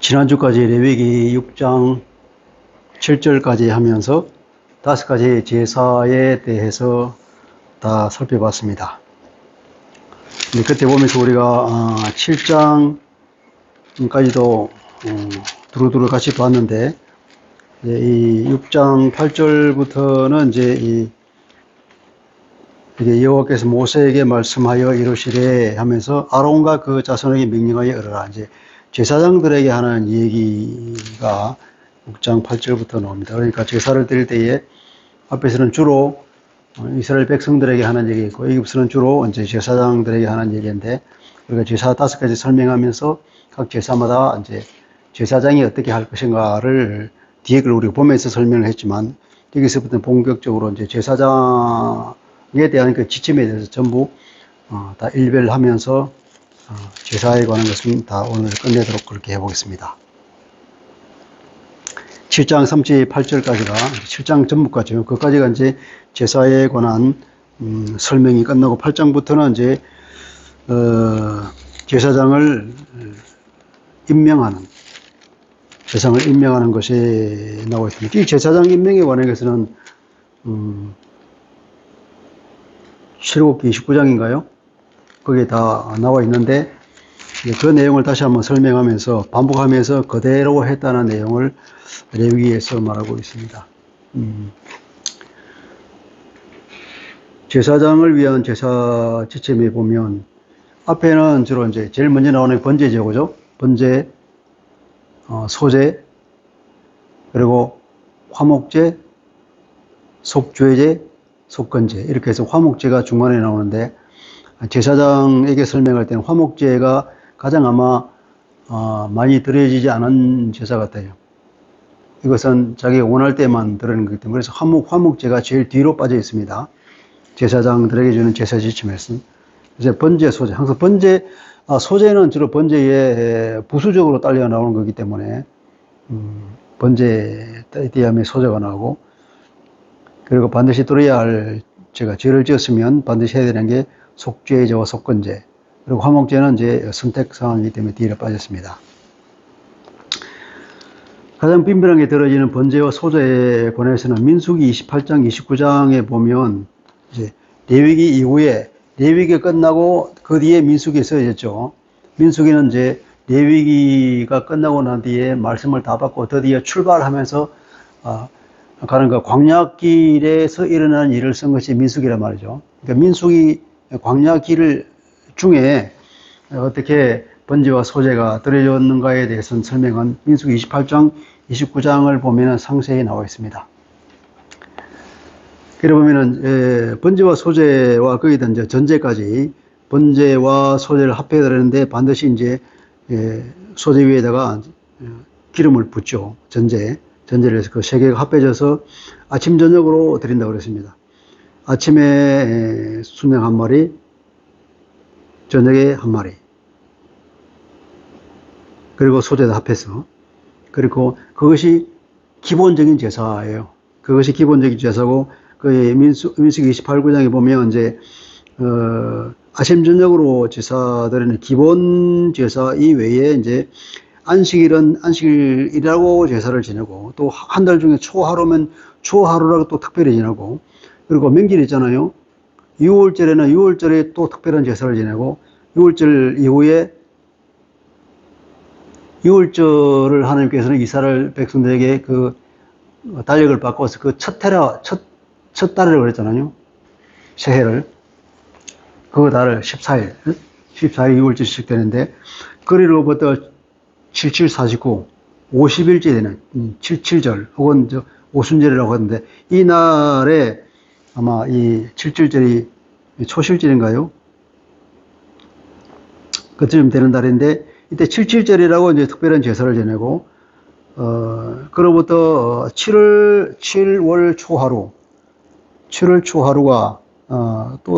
지난주까지 레위기 6장 7절까지 하면서 5가지 제사에 대해서 다 살펴봤습니다. 근데 그때 보면서 우리가 7장까지도 두루두루 같이 봤는데, 이 6장 8절부터는 이게 여호와께서 모세에게 말씀하여 이르시되 하면서 아론과 그 자손에게 명령하여 이르라. 이제 제사장들에게 하는 얘기가 6장 8절부터 나옵니다. 그러니까 제사를 드릴 때에 앞에서는 주로 이스라엘 백성들에게 하는 얘기고, 여기서는 주로 이제 제사장들에게 하는 얘기인데, 우리가 제사 5가지 설명하면서 각 제사마다 이제 제사장이 어떻게 할 것인가를 뒤에 걸 우리가 보면서 설명을 했지만, 여기서부터 본격적으로 이제 제사장에 대한 그 지침에 대해서 전부 다 일별하면서 제사에 관한 것은 다 오늘 끝내도록 그렇게 해보겠습니다. 7장 38절까지가 7장 전부까지요. 그까지가 이제 제사에 관한 설명이 끝나고 8장부터는 이제 제사장을 임명하는 것이 나오고 있습니다. 이 제사장 임명에 관한 것은 출애굽기 29장인가요? 거기에 다 나와 있는데, 그 내용을 다시 한번 설명하면서 반복하면서 그대로 했다는 내용을 레위기에서 말하고 있습니다. 제사장을 위한 제사 지침에 보면 앞에는 주로 이제 제일 먼저 나오는 번제죠, 그죠? 번제, 소제, 그리고 화목제, 속죄제, 속건제, 이렇게 해서 화목제가 중간에 나오는데, 제사장에게 설명할 때는 화목제가 가장 아마 많이 드려지지 않은 제사 같아요. 이것은 자기가 원할 때만 드리는 거기 때문에, 그래서 화목제가 제일 뒤로 빠져 있습니다. 제사장들에게 주는 제사 지침에서는. 그래서 번제, 소제, 항상 소제는 주로 번제에 부수적으로 딸려 나오는 거기 때문에 번제에 대하면 소제가 나오고, 그리고 반드시 드려야 할 죄를 지었으면 반드시 해야 되는 게 속죄제와 속건제, 그리고 화목제는 이제 선택 사항이기 때문에 뒤로 빠졌습니다. 가장 빈번하게 들어지는 번제와 소제에 관해서는 민수기 28장, 29장에 보면 이제 레위기 이후에, 레위기가 끝나고 그 뒤에 민수기에 써졌죠. 민수기는 이제 레위기가 끝나고 난 뒤에 말씀을 다 받고 드디어 출발하면서 가는 그 광야길에서 일어나는 일을 쓴 것이 민수기란 말이죠. 그러니까 민수기 광야길 중에 어떻게 번제와 소제가 드려졌는가에 대해서는 설명은 민수기 28장, 29장을 보면 상세히 나와 있습니다. 그래 보면은 번제와 소제와 거기다 이제 전제까지 번제와 소제를 합해 드리는데 반드시 이제 소제 위에다가 기름을 붓죠. 전제를 해서 그 세 개가 합해져서 아침 저녁으로 드린다고 그랬습니다. 아침에 순양 한 마리, 저녁에 한 마리, 그리고 소제도 합해서, 그리고 그것이 기본적인 제사예요. 그것이 기본적인 제사고, 그 민수기 28장에 보면 이제 아침 저녁으로 제사 드리는 기본 제사 이외에 이제 안식일이라고 제사를 지내고, 또 한 달 중에 초하루면 초하루라고 또 특별히 지내고, 그리고 명절 있잖아요. 6월절에는 6월절에 또 특별한 제사를 지내고, 6월절 이후에 6월절을 하나님께서는 이스라엘 백성들에게 그 달력을 바꿔서 그 첫 달이라고 그랬잖아요. 새해를. 그 달을 14일 6월절이 시작되는데, 그리로부터 7749, 50일째 되는 77절, 혹은 오순절이라고 하는데, 이 날에 아마 이 77절이 초실절인가요? 그쯤 되는 달인데, 이때 77절이라고 이제 특별한 제사를 지내고, 그로부터 7월 초하루, 7월 초하루가, 또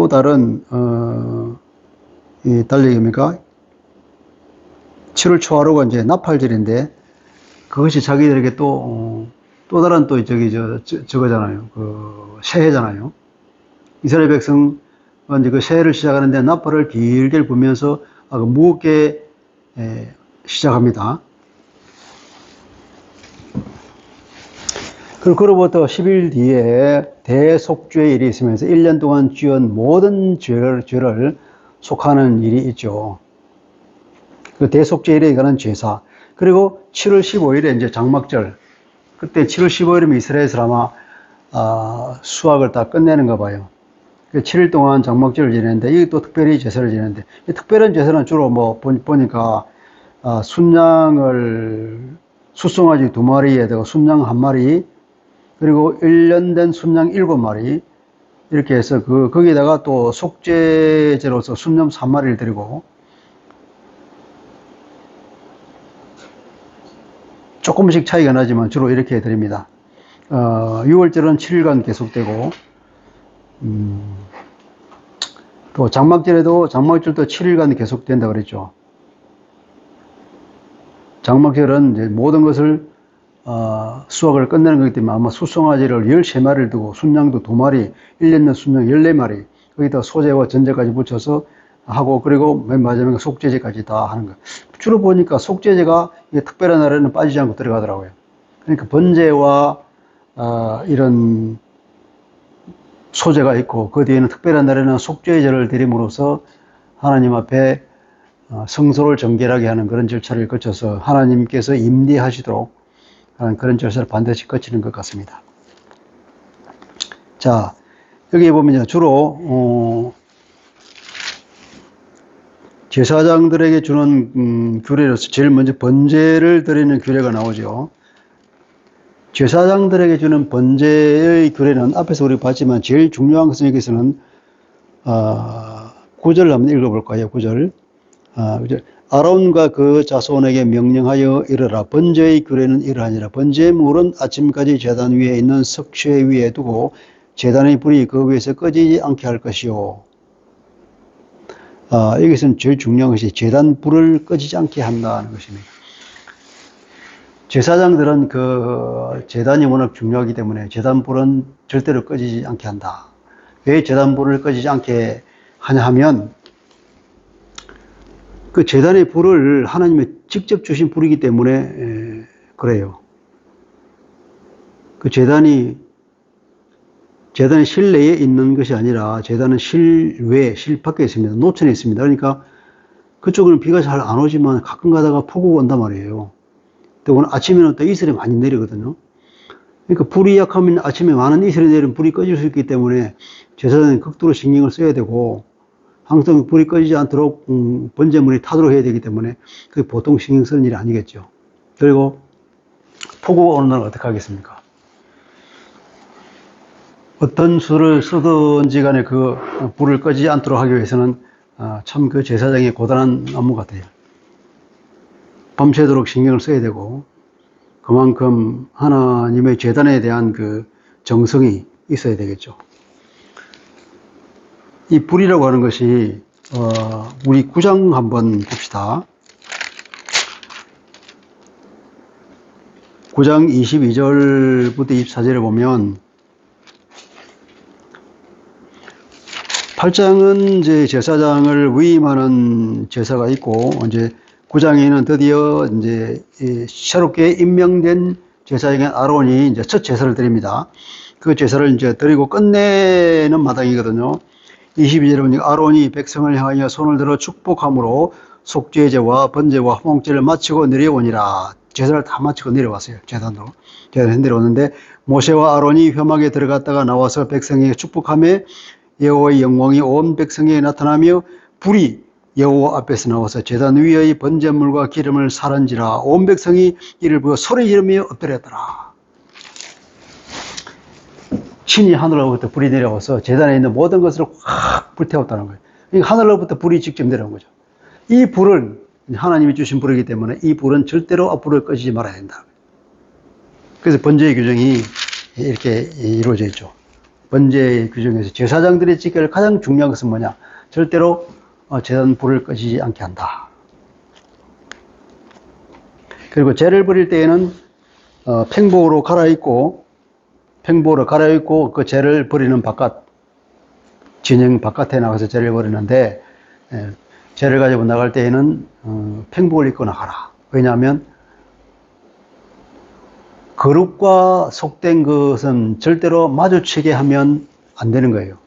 다른, 이 달력입니까? 7월 초하루가 이제 나팔절인데, 그것이 자기들에게 또 다른 저거잖아요. 새해잖아요. 이스라엘 백성, 이제 그 새해를 시작하는데 나팔을 길게 불면서, 무겁게 시작합니다. 그리고 그로부터 10일 뒤에 대속죄의 일이 있으면서 1년 동안 지은 모든 죄를 속하는 일이 있죠. 그 대속죄일에 관한 제사. 그리고 7월 15일에 이제 장막절. 그때 7월 15일이면 이스라엘에서 아마 수학을 다 끝내는가 봐요. 7일 동안 장막절을 지내는데, 이게 또 특별히 제사를 지내는데, 이 특별한 제사는 주로 보니까, 순양을, 숫송아지 2마리에다가 순양 1마리, 그리고 1년 된 순양 7마리, 이렇게 해서 거기에다가 또 속죄제로서 순염 3마리를 드리고, 조금씩 차이가 나지만 주로 이렇게 드립니다. 6월절은 7일간 계속되고, 또 장막절도 7일간 계속된다 그랬죠. 장막절은 이제 모든 것을 수확을 끝내는 거기 때문에 아마 숫송아지를 13마리를 두고 순양도 2마리, 1년된 순양 14마리, 거기다 소제와 전제까지 붙여서 하고, 그리고 맨 마지막에 속죄제까지 다 하는 거. 주로 보니까 속죄제가 특별한 날에는 빠지지 않고 들어가더라고요. 그러니까 번제와 이런 소제가 있고, 그 뒤에는 특별한 날에는 속죄제를 드림으로써 하나님 앞에 성소를 정결하게 하는 그런 절차를 거쳐서 하나님께서 임대하시도록 하는 그런 절차를 반드시 거치는 것 같습니다. 자, 여기 보면 주로 제사장들에게 주는 규례로서 제일 먼저 번제를 드리는 규례가 나오죠. 제사장들에게 주는 번제의 규례는 앞에서 우리 봤지만 제일 중요한 것은 여기서는 9절을 한번 읽어볼까요? 9절. 아론과 그 자손에게 명령하여 이르라. 번제의 규례는 이러하니라. 번제물은 아침까지 제단 위에 있는 석쇠 위에 두고 제단의 불이 그 위에서 꺼지지 않게 할 것이요. 여기서는 제일 중요한 것이 제단 불을 꺼지지 않게 한다는 것입니다. 제사장들은 그 제단이 워낙 중요하기 때문에 제단 불은 절대로 꺼지지 않게 한다. 왜 제단 불을 꺼지지 않게 하냐 하면 그 제단의 불을 하나님이 직접 주신 불이기 때문에 그래요. 그 제단이 실내에 있는 것이 아니라 제단은 실외, 실 밖에 있습니다. 노천에 있습니다. 그러니까 그쪽은 비가 잘 안 오지만 가끔 가다가 폭우가 온단 말이에요. 또 오늘 아침에는 또 이슬이 많이 내리거든요. 그러니까 불이 약하면 아침에 많은 이슬이 내리면 불이 꺼질 수 있기 때문에 제사장은 극도로 신경을 써야 되고 항상 불이 꺼지지 않도록 번제물이 타도록 해야 되기 때문에 그게 보통 신경 쓰는 일이 아니겠죠. 그리고 폭우가 오는 날은 어떻게 하겠습니까? 어떤 수를 쓰든지 간에 그 불을 꺼지지 않도록 하기 위해서는 참 그 제사장의 고단한 업무 같아요. 밤새도록 신경을 써야 되고 그만큼 하나님의 제단에 대한 그 정성이 있어야 되겠죠. 이 불이라고 하는 것이 우리 9장 한번 봅시다. 9장 22절부터 24절에 보면 8장은 이제 제사장을 위임하는 제사가 있고 이제 9장에는 드디어 이제 새롭게 임명된 제사장인 아론이 이제 첫 제사를 드립니다. 그 제사를 이제 드리고 끝내는 마당이거든요. 22절에 보니까 아론이 백성을 향하여 손을 들어 축복함으로 속죄제와 번제와 화목제를 마치고 내려오니라. 제사를 다 마치고 내려왔어요. 제단으로 내려왔는데 모세와 아론이 회막에 들어갔다가 나와서 백성에게 축복하며 여호와의 영광이 온 백성에게 나타나며 불이 여호와 앞에서 나와서 제단 위의 번제물과 기름을 사른지라. 온 백성이 이를 보고 소리 지르며 엎드렸더라. 신이 하늘로부터 불이 내려와서 제단에 있는 모든 것을 확 불태웠다는 거예요. 그러니까 하늘로부터 불이 직접 내려온 거죠. 이 불은 하나님이 주신 불이기 때문에 이 불은 절대로 앞불을 꺼지지 말아야 된다. 그래서 번제의 규정이 이렇게 이루어져 있죠. 번제의 규정에서 제사장들이 지켜야 할 가장 중요한 것은 뭐냐? 절대로 제단 불을 꺼지지 않게 한다. 그리고 제를 버릴 때에는 팽복으로 갈아입고 그 제를 버리는 진영 바깥에 나가서 제를 버리는데 죄를 가지고 나갈 때에는 팽복을 입고 나가라. 왜냐하면 거룩과 속된 것은 절대로 마주치게 하면 안 되는 거예요.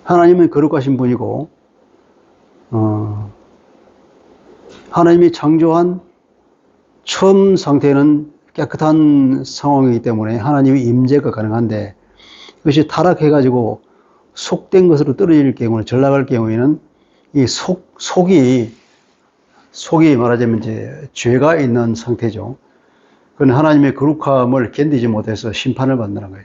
하나님은 거룩하신 분이고 하나님이 창조한 처음 상태는 깨끗한 상황이기 때문에 하나님의 임재가 가능한데, 이것이 타락해가지고 속된 것으로 떨어질 경우는, 전락할 경우에는 이 속이 말하자면 이제 죄가 있는 상태죠. 그건 하나님의 거룩함을 견디지 못해서 심판을 받는 거예요.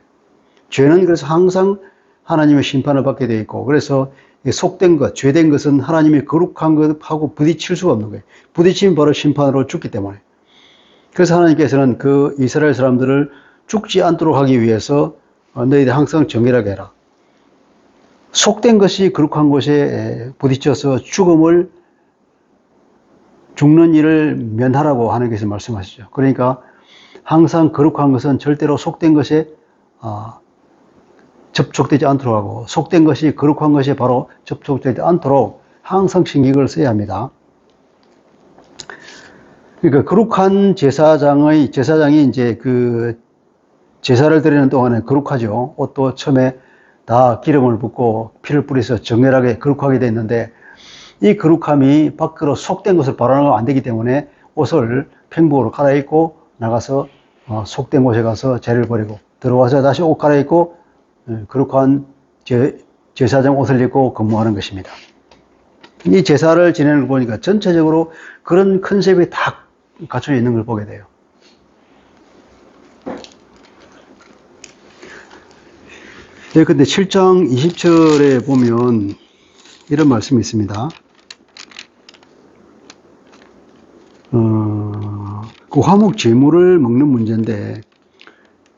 죄는 그래서 항상 하나님의 심판을 받게 되어 있고, 그래서 속된 것, 죄된 것은 하나님의 거룩한 것하고 부딪힐 수가 없는 거예요. 부딪히면 바로 심판으로 죽기 때문에. 그래서 하나님께서는 그 이스라엘 사람들을 죽지 않도록 하기 위해서 너희들 항상 정결하게 해라. 속된 것이 거룩한 것에 부딪혀서 죽는 일을 면하라고 하나님께서 말씀하시죠. 그러니까 항상 거룩한 것은 절대로 속된 것에 접촉되지 않도록 하고, 속된 것이 거룩한 것에 바로 접촉되지 않도록 항상 신경을 써야 합니다. 그러니까 거룩한 제사장이 이제 그 제사를 드리는 동안에 거룩하죠. 옷도 처음에 다 기름을 붓고 피를 뿌려서 정결하게 거룩하게 됐는데, 이 거룩함이 밖으로 속된 것을 발언하면 안 되기 때문에 옷을 팽복으로 갈아입고 나가서 속된 곳에 가서 죄를 버리고 들어와서 다시 옷 갈아입고 거룩한 제사장 옷을 입고 근무하는 것입니다. 이 제사를 지내는 걸 보니까 전체적으로 그런 컨셉이 다 갖춰져 있는 걸 보게 돼요. 네, 근데 7장 20절에 보면 이런 말씀이 있습니다. 그 화목 제물을 먹는 문제인데,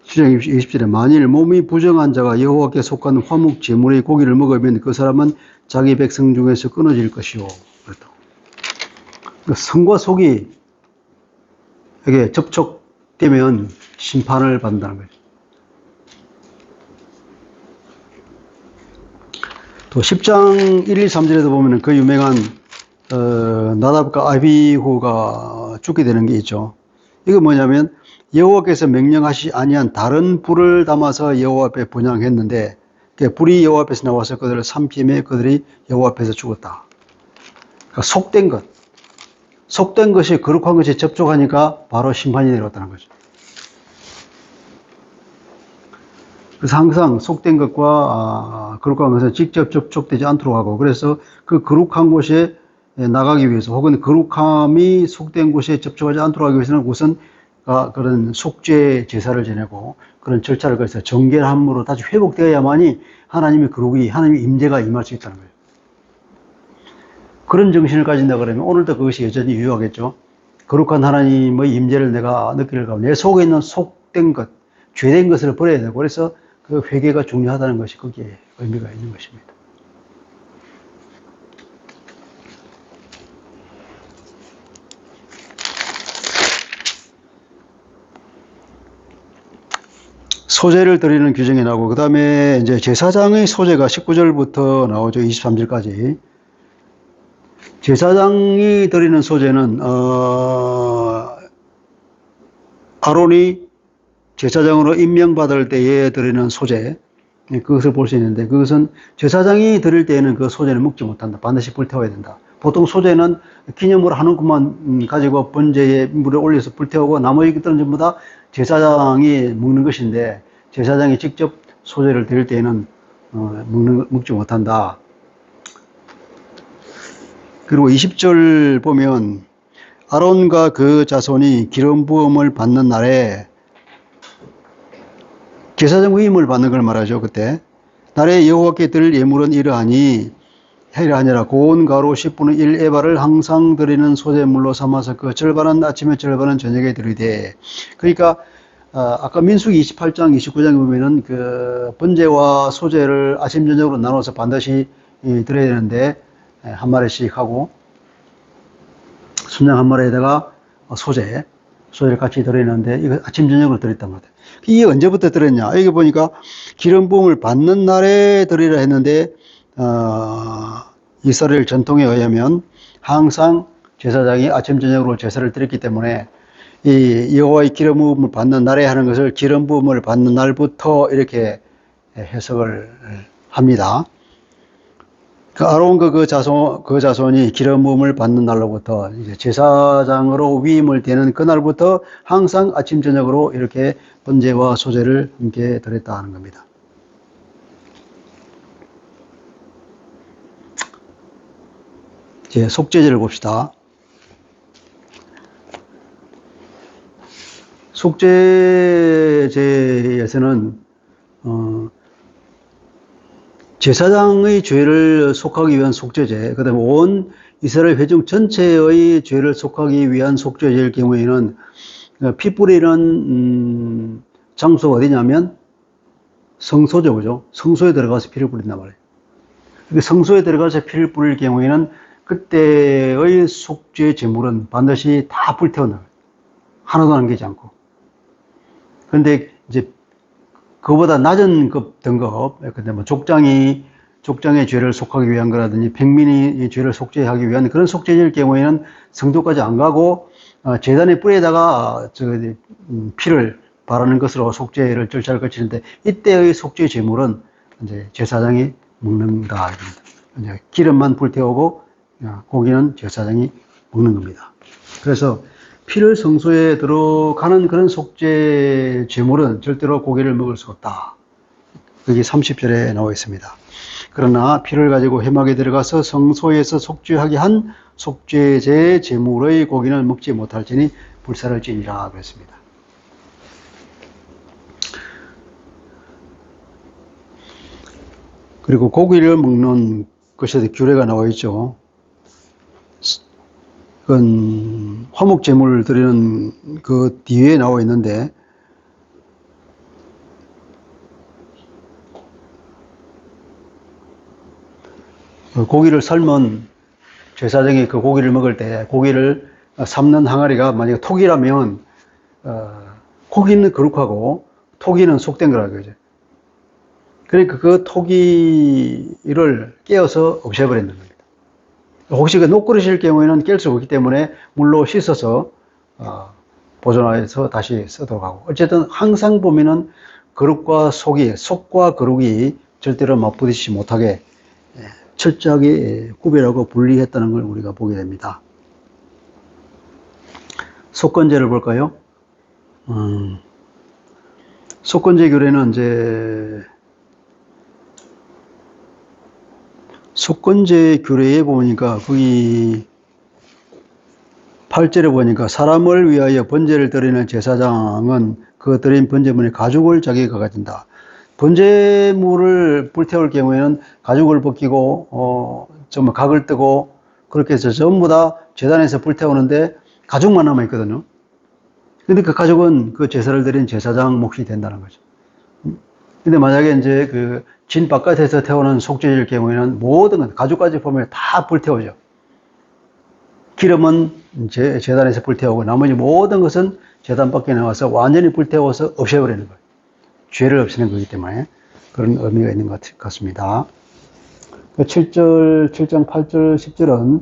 7장 20절에 만일 몸이 부정한 자가 여호와께 속한 화목 제물의 고기를 먹으면 그 사람은 자기 백성 중에서 끊어질 것이요. 그렇다고. 성과 속이 이게 접촉되면 심판을 받는다는 거죠. 또 10장 1, 2, 3절에도 보면 그 유명한 나답과 아비후가 죽게 되는 게 있죠. 이거 뭐냐면 여호와께서 명령하시지 아니한 다른 불을 담아서 여호와 앞에 분향했는데 불이 여호와 앞에서 나와서 그들을 삼킴에 그들이 여호와 앞에서 죽었다. 그러니까 속된 것이 거룩한 것에 접촉하니까 바로 심판이 내려왔다는 거죠. 그래서 항상 속된 것과 거룩한 것은 직접 접촉되지 않도록 하고, 그래서 그 거룩한 곳에 나가기 위해서, 혹은 거룩함이 속된 곳에 접촉하지 않도록 하기 위해서는 우선 그런 속죄 제사를 지내고 그런 절차를 거쳐서 정결함으로 다시 회복되어야만이 하나님의 거룩이, 하나님의 임재가 임할 수 있다는 거예요. 그런 정신을 가진다 그러면 오늘도 그것이 여전히 유효하겠죠. 거룩한 하나님의 임재를 내가 느끼려고 하면 내 속에 있는 속된 것, 죄된 것을 버려야 되고, 그래서 그 회개가 중요하다는 것이 거기에 의미가 있는 것입니다. 소제를 드리는 규정이 나오고, 그 다음에 이제 제사장의 소제가 19절부터 나오죠. 23절까지. 제사장이 드리는 소제는, 아론이 제사장으로 임명받을 때에 드리는 소제, 그것을 볼 수 있는데, 그것은 제사장이 드릴 때에는 그 소제는 먹지 못한다. 반드시 불태워야 된다. 보통 소제는 기념으로 하는 것만 가지고 번제에 물에 올려서 불태우고 나머지 것들은 전부 다 제사장이 먹는 것인데, 제사장이 직접 소제를 드릴 때에는 먹지 못한다. 그리고 20절 보면 아론과 그 자손이 기름 부음을 받는 날에, 제사장 위임을 받는 걸 말하죠. 그때 날에 여호와께 드릴 예물은 이러하니라. 고운 가루 10분의 1 에바를 항상 드리는 소제물로 삼아서 그 절반은 아침에 절반은 저녁에 드리되. 그러니까 아까 민수기 28장 29장에 보면은 그 번제와 소제를 아침 저녁으로 나눠서 반드시 드려야 되는데, 한 마리씩 하고 순양 한 마리에다가 소제를 같이 드리는데, 이거 아침 저녁으로 드렸단 말이에요. 이게 언제부터 드렸냐? 여기 보니까 기름 부음을 받는 날에 드리라 했는데, 이스라엘 전통에 의하면 항상 제사장이 아침 저녁으로 제사를 드렸기 때문에 이 여호와의 기름 부음을 받는 날에 하는 것을 기름 부음을 받는 날부터 이렇게 해석을 합니다. 그 아론과 그 자손이 기름 부음을 받는 날로부터 이제 제사장으로 위임을 되는 그날부터 항상 아침 저녁으로 이렇게 번제와 소제를 함께 드렸다 하는 겁니다. 이제 속죄제를 봅시다. 속죄제에서는 제사장의 죄를 속하기 위한 속죄제, 그 다음에 온 이스라엘 회중 전체의 죄를 속하기 위한 속죄제일 경우에는 피 뿌리는 장소가 어디냐면 성소죠, 그죠? 성소에 들어가서 피를 뿌린단 말이에요. 성소에 들어가서 피를 뿌릴 경우에는 그때의 속죄 제물은 반드시 다 불태워놔요. 하나도 남기지 않고. 그런데 이제 그보다 낮은 등급, 근데 뭐 족장의 죄를 속하기 위한 거라든지 백민이 죄를 속죄하기 위한 그런 속죄일 경우에는 성도까지 안 가고 제단의 뿔에다가 피를 바르는 것으로 속죄를 절차를 거치는데 이때의 속죄 제물은 이제 제사장이 먹는다. 이제 기름만 불태우고 고기는 제사장이 먹는 겁니다. 그래서 피를 성소에 들어가는 그런 속죄 제물은 절대로 고기를 먹을 수 없다. 여기 30절에 나와 있습니다. 그러나 피를 가지고 회막에 들어가서 성소에서 속죄하게 한 속죄제 제물의 고기는 먹지 못할지니 불사를지니라 그랬습니다. 그리고 고기를 먹는 것에도 규례가 나와 있죠. 그건 화목 제물을 드리는 그 뒤에 나와 있는데 고기를 삶은 제사장이 그 고기를 먹을 때 고기를 삶는 항아리가 만약에 톡이라면 고기는 거룩하고 토기는 속된 거라고 그러죠. 그러니까 그 토기를 깨어서 없애버리는 겁니다. 혹시 그 녹그릇일 경우에는 깰 수 없기 때문에 물로 씻어서 보존해서 다시 쓰도록 하고, 어쨌든 항상 보면은 거룩과 속과 거룩이 절대로 맞부딪히지 못하게 철저하게 구별하고 분리했다는 걸 우리가 보게 됩니다. 속건제를 볼까요? 속건제 규례는 이제 속건제 규례에 보니까 거기 8절에 보니까 사람을 위하여 번제를 드리는 제사장은 그 드린 번제물의 가죽을 자기가 가진다. 번제물을 불태울 경우에는 가죽을 벗기고 좀 각을 뜨고 그렇게 해서 전부 다 제단에서 불태우는데 가죽만 남아 있거든요. 근데 그 가죽은 그 제사를 드린 제사장 몫이 된다는 거죠. 근데 만약에 이제 그 진 바깥에서 태우는 속죄일 경우에는 모든 것, 가죽까지 보면 다 불태우죠. 기름은 제단에서 불태우고 나머지 모든 것은 제단 밖에 나와서 완전히 불태워서 없애버리는 거예요. 죄를 없애는 거기 때문에 그런 의미가 있는 것 같습니다. 7장 8절, 10절은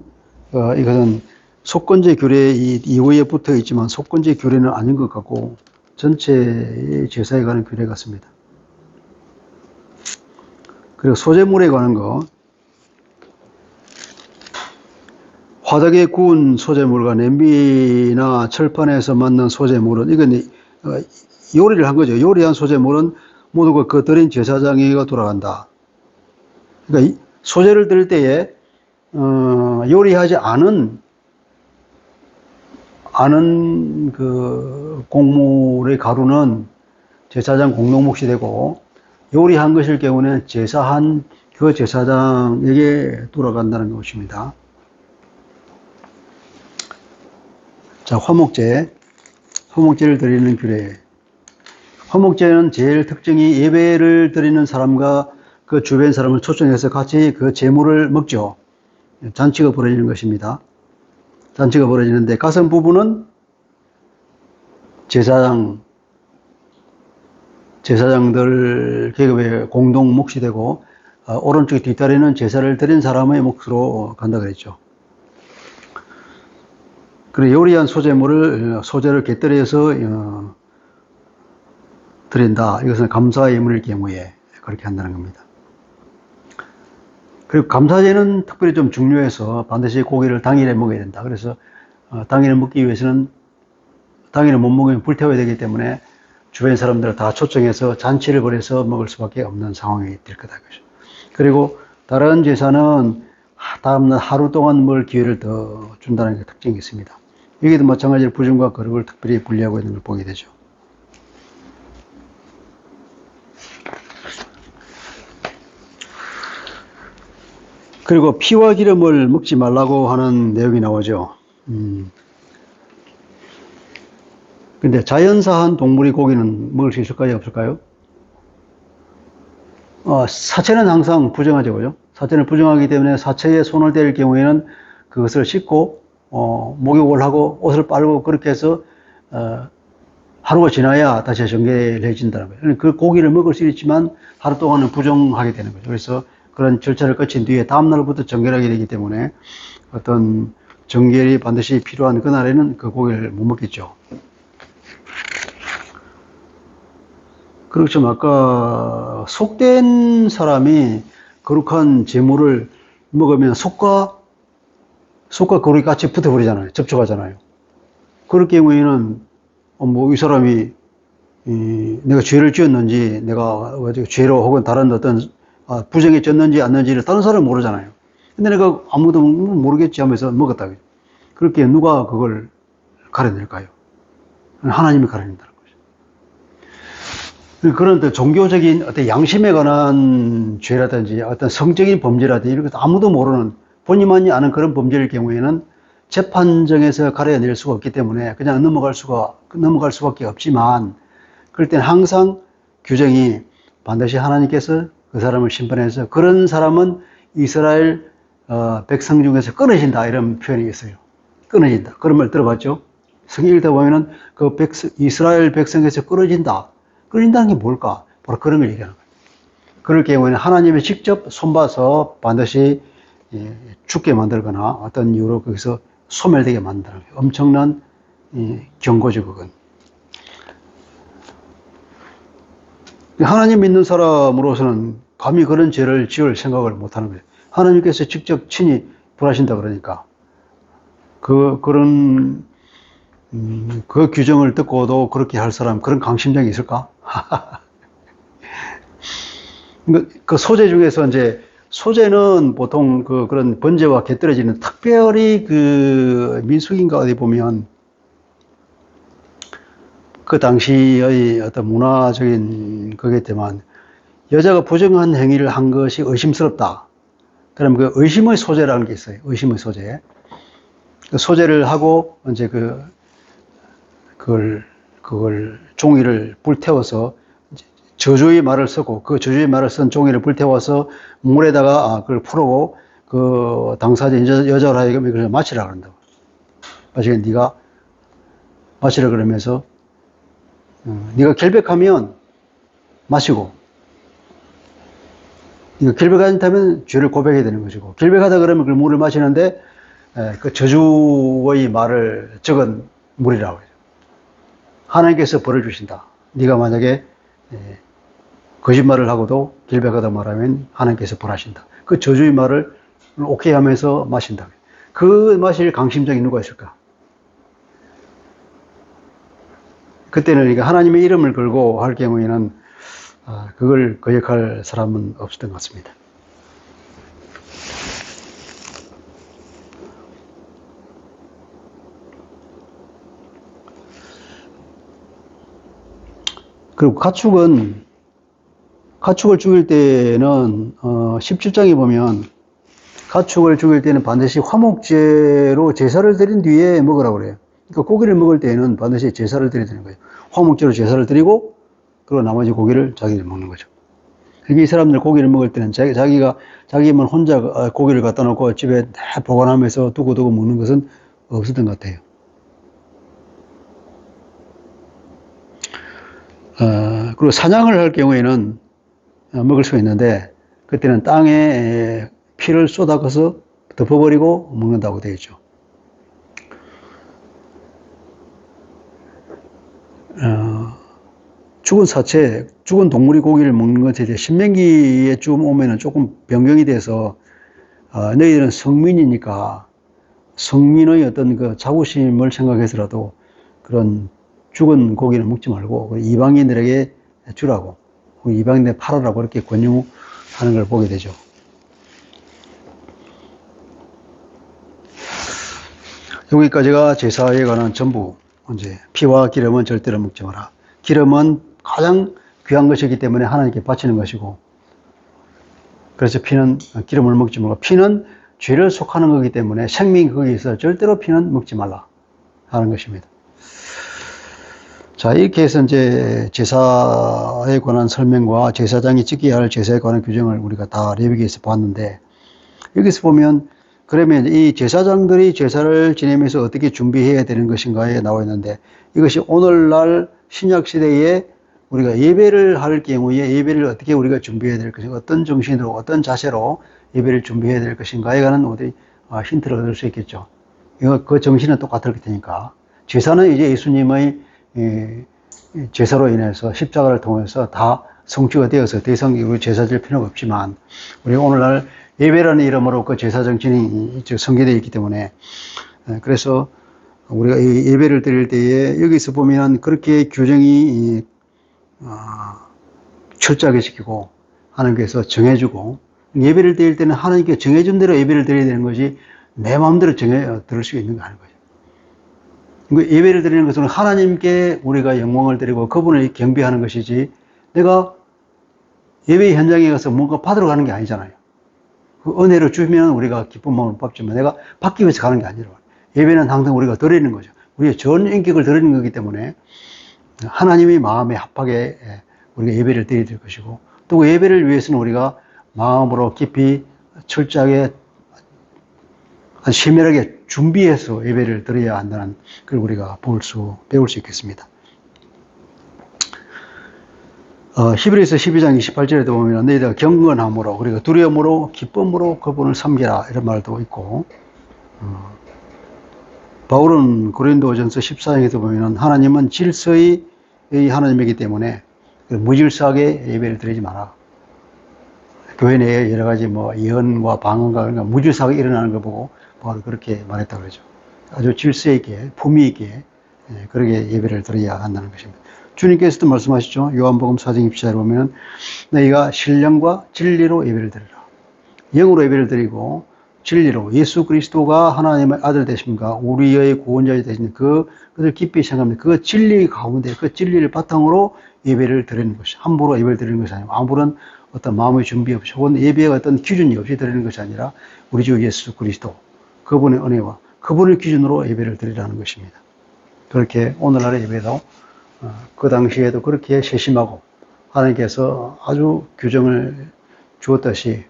이것은 속건제 규례 이후에 붙어 있지만 속건제 규례는 아닌 것 같고 전체 제사에 관한 규례 같습니다. 그리고 소제물에 관한 거, 화덕에 구운 소제물과 냄비나 철판에서 만든 소제물은 이건 요리를 한 거죠. 요리한 소제물은 모두 그 드린 제사장에게 돌아간다. 그러니까 소제를 드릴 때에 요리하지 않은 그 곡물의 가루는 제사장 공동 몫이 되고 요리한 것일 경우는 제사한 그 제사장에게 돌아간다는 것입니다. 자, 화목제를 드리는 규례. 화목제는 제일 특징이 예배를 드리는 사람과 그 주변 사람을 초청해서 같이 그 제물을 먹죠. 잔치가 벌어지는 것입니다. 잔치가 벌어지는데 가슴 부분은 제사장들 계급의 공동 몫이 되고 오른쪽 뒷다리는 제사를 드린 사람의 몫으로 간다 그랬죠. 그리고 요리한 소재를 곁들여서 드린다. 이것은 감사 예물일 경우에 그렇게 한다는 겁니다. 그리고 감사제는 특별히 좀 중요해서 반드시 고기를 당일에 먹어야 된다. 그래서 당일에 먹기 위해서는 당일에 못 먹으면 불태워야 되기 때문에 주변 사람들을 다 초청해서 잔치를 벌여서 먹을 수밖에 없는 상황이 될 거다. 그리고 다른 제사는 다음날 하루 동안 먹을 기회를 더 준다는 게 특징이 있습니다. 여기도 마찬가지로 부정과 거룩을 특별히 분리하고 있는 걸 보게 되죠. 그리고 피와 기름을 먹지 말라고 하는 내용이 나오죠. 근데 자연사한 동물의 고기는 먹을 수 있을까요? 없을까요? 사체는 항상 부정하죠. 그죠? 사체는 부정하기 때문에 사체에 손을 댈 경우에는 그것을 씻고, 목욕을 하고 옷을 빨고 그렇게 해서, 하루가 지나야 다시 정결해진다는 거예요. 그 고기를 먹을 수 있지만 하루 동안은 부정하게 되는 거죠. 그래서 그런 절차를 거친 뒤에 다음날부터 정결하게 되기 때문에 어떤 정결이 반드시 필요한 그날에는 그 고기를 못 먹겠죠. 그리고 좀 아까 속된 사람이 거룩한 제물을 먹으면 속과 거룩이 같이 붙어버리잖아요. 접촉하잖아요. 그럴 경우에는 이 사람이 내가 죄를 지었는지 내가 죄로 혹은 다른 어떤 부정에 졌는지 안는지를 다른 사람은 모르잖아요. 근데 내가 아무도 모르겠지 하면서 먹었다. 그렇게 누가 그걸 가려낼까요? 하나님이 가려낸다는 거죠. 그런 어떤 종교적인 어떤 양심에 관한 죄라든지 어떤 성적인 범죄라든지 이런 것 아무도 모르는 본인만이 아는 그런 범죄일 경우에는 재판정에서 가려낼 수가 없기 때문에 그냥 넘어갈 수밖에 없지만 그럴 때는 항상 규정이 반드시 하나님께서 그 사람을 심판해서 그런 사람은 이스라엘 백성 중에서 끊어진다 이런 표현이 있어요. 끊어진다. 그런 말 들어봤죠? 성경 읽다 보면은 이스라엘 백성에서 끊어진다. 끊어진다는 게 뭘까? 바로 그런 걸 얘기하는 거예요. 그럴 경우에는 하나님이 직접 손봐서 반드시 죽게 만들거나 어떤 이유로 거기서 소멸되게 만드는 거예요. 엄청난 경고죠, 그건. 하나님 믿는 사람으로서는 감히 그런 죄를 지을 생각을 못 하는 거예요. 하나님께서 직접 친히 벌하신다 그러니까. 그 규정을 듣고도 그렇게 할 사람, 그런 강심장이 있을까? 그 소재 중에서 이제, 소재는 보통 그런 번제와 곁들여지는 특별히 민수기인가 어디 보면 그 당시의 어떤 문화적인 거겠지만 여자가 부정한 행위를 한 것이 의심스럽다. 그럼 그 의심의 소재라는 게 있어요. 의심의 소재. 그 소재를 하고 이제 그걸 종이를 불태워서 저주의 말을 쓰고 그 저주의 말을 쓴 종이를 불태워서 물에다가 그걸 풀고 그 당사자 여자로 하여금 이걸 마시라 그런다고. 마시게 네가 마시라 그러면서 네가 결백하면 마시고 네가 결백하지 않다면 죄를 고백해야 되는 것이고 결백하다 그러면 그 물을 마시는데 그 저주의 말을 적은 물이라고 해요. 하나님께서 벌을 주신다. 네가 만약에 거짓말을 하고도 결백하다 말하면 하나님께서 벌하신다. 그 저주의 말을 오케이 하면서 마신다. 그 마실 강심장이 누가 있을까? 그때는 그러니까 하나님의 이름을 걸고 할 경우에는 그걸 거역할 사람은 없었던 것 같습니다. 그리고 가축을 죽일 때는 17장에 보면 가축을 죽일 때는 반드시 화목제로 제사를 드린 뒤에 먹으라고 그래요. 그러니까 고기를 먹을 때는 반드시 제사를 드려야 되는 거예요. 화목제로 제사를 드리고 그리고 나머지 고기를 자기들 먹는 거죠. 그러니까 이 사람들 고기를 먹을 때는 자기만 혼자 고기를 갖다 놓고 집에 다 보관하면서 두고두고 먹는 것은 없었던 것 같아요. 그리고 사냥을 할 경우에는 먹을 수가 있는데 그때는 땅에 피를 쏟아서 덮어버리고 먹는다고 되어 있죠. 죽은 사체, 죽은 동물이 고기를 먹는 것에 대해 신명기에 좀 오면은 조금 변경이 돼서 너희들은 성민이니까 성민의 어떤 그 자부심을 생각해서라도 그런 죽은 고기는 먹지 말고 이방인들에게 주라고, 이방인들에 팔아라고 이렇게 권유하는 걸 보게 되죠. 여기까지가 제사에 관한 전부. 이제 피와 기름은 절대로 먹지 마라. 기름은 가장 귀한 것이기 때문에 하나님께 바치는 것이고, 그래서 피는 기름을 먹지 말고, 피는 죄를 속하는 거기 때문에 생명이 거기에 있어 절대로 피는 먹지 말라 하는 것입니다. 자, 이렇게 해서 이제 제사에 관한 설명과 제사장이 지켜야 할 제사에 관한 규정을 우리가 다 레위기에서 봤는데, 여기서 보면 그러면 이 제사장들이 제사를 지내면서 어떻게 준비해야 되는 것인가에 나와 있는데, 이것이 오늘날 신약시대에 우리가 예배를 할 경우에 예배를 어떻게 우리가 준비해야 될 것인가, 어떤 정신으로, 어떤 자세로 예배를 준비해야 될 것인가에 관한 어디 힌트를 얻을 수 있겠죠. 이거 그 정신은 똑같을 테니까. 제사는 이제 예수님의 제사로 인해서 십자가를 통해서 다 성취가 되어서 더 이상 우리 제사 질 필요가 없지만, 우리가 오늘날 예배라는 이름으로 그 제사 정신이 성계되어 있기 때문에, 그래서 우리가 예배를 드릴 때에 여기서 보면 그렇게 규정이 철저하게 지키고 하나님께서 정해주고, 예배를 드릴 때는 하나님께 정해준 대로 예배를 드려야 되는 것이 내 마음대로 드릴 수 있는 거 아닌 거죠. 예배를 드리는 것은 하나님께 우리가 영광을 드리고 그분을 경배하는 것이지, 내가 예배 현장에 가서 뭔가 받으러 가는 게 아니잖아요. 그 은혜를 주면 우리가 기쁜 마음으로 받지만 내가 받기 위해서 가는 게 아니라, 예배는 항상 우리가 드리는 거죠. 우리의 전 인격을 드리는 거기 때문에 하나님의 마음에 합하게 우리가 예배를 드려야 될 것이고, 또 그 예배를 위해서는 우리가 마음으로 깊이 철저하게 세밀하게 준비해서 예배를 드려야 한다는 걸 우리가 배울 수 있겠습니다. 히브리서 12장 28절에도 보면 너희가 경건함으로, 그리고 두려움으로, 기쁨으로 그분을 섬기라, 이런 말도 있고, 바울은 고린도전서 14장에도 보면 하나님은 질서의 하나님이기 때문에 무질서하게 예배를 드리지 마라. 교회 내에 여러 가지 예언과 방언과 그러니까 무질서하게 일어나는 걸 보고 바울은 그렇게 말했다고 그러죠. 아주 질서 있게, 품위 있게 그렇게 예배를 드려야 한다는 것입니다. 주님께서도 말씀하시죠. 요한복음 4장 24절에 보면 너희가 신령과 진리로 예배를 드리라. 영으로 예배를 드리고 진리로, 예수 그리스도가 하나님의 아들 되십니까? 우리의 구원자 되신 그것을 깊이 생각합니다. 그 진리 가운데 그 진리를 바탕으로 예배를 드리는 것이, 함부로 예배를 드리는 것이 아니고 아무런 어떤 마음의 준비 없이 혹은 예배의 어떤 기준이 없이 드리는 것이 아니라 우리 주 예수 그리스도, 그분의 은혜와 그분을 기준으로 예배를 드리라는 것입니다. 그렇게 오늘날의 예배도 그 당시에도 그렇게 세심하고 하나님께서 아주 규정을 주었듯이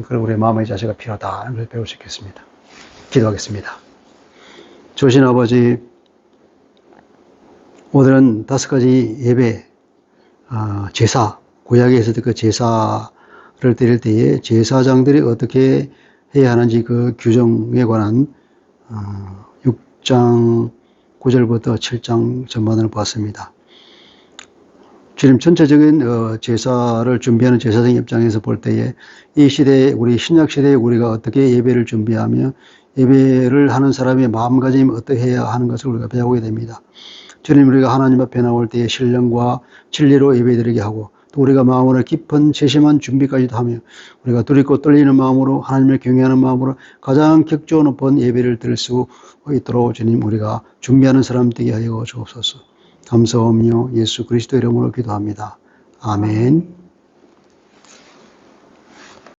그리고 우리의 마음의 자세가 필요하다는 걸 배울 수 있겠습니다. 기도하겠습니다. 조신 아버지, 오늘은 5가지 예배, 제사, 구약에서도 그 제사를 드릴 때에 제사장들이 어떻게 해야 하는지 그 규정에 관한 6장 9절부터 7장 전반을 봤습니다. 지금 전체적인 제사를 준비하는 제사장 입장에서 볼 때에 이 시대에, 우리 신약 시대에 우리가 어떻게 예배를 준비하며 예배를 하는 사람의 마음가짐이 어떻게 해야 하는 것을 우리가 배우게 됩니다. 주님, 우리가 하나님 앞에 나올 때에 신령과 진리로 예배드리게 하고, 또 우리가 마음으로 깊은 세심한 준비까지도 하며 우리가 두렵고 떨리는 마음으로 하나님을 경외하는 마음으로 가장 격조 높은 예배를 드릴 수 있도록 주님, 우리가 준비하는 사람 되게 하여 주옵소서. 감사하며 예수 그리스도 이름으로 기도합니다. 아멘.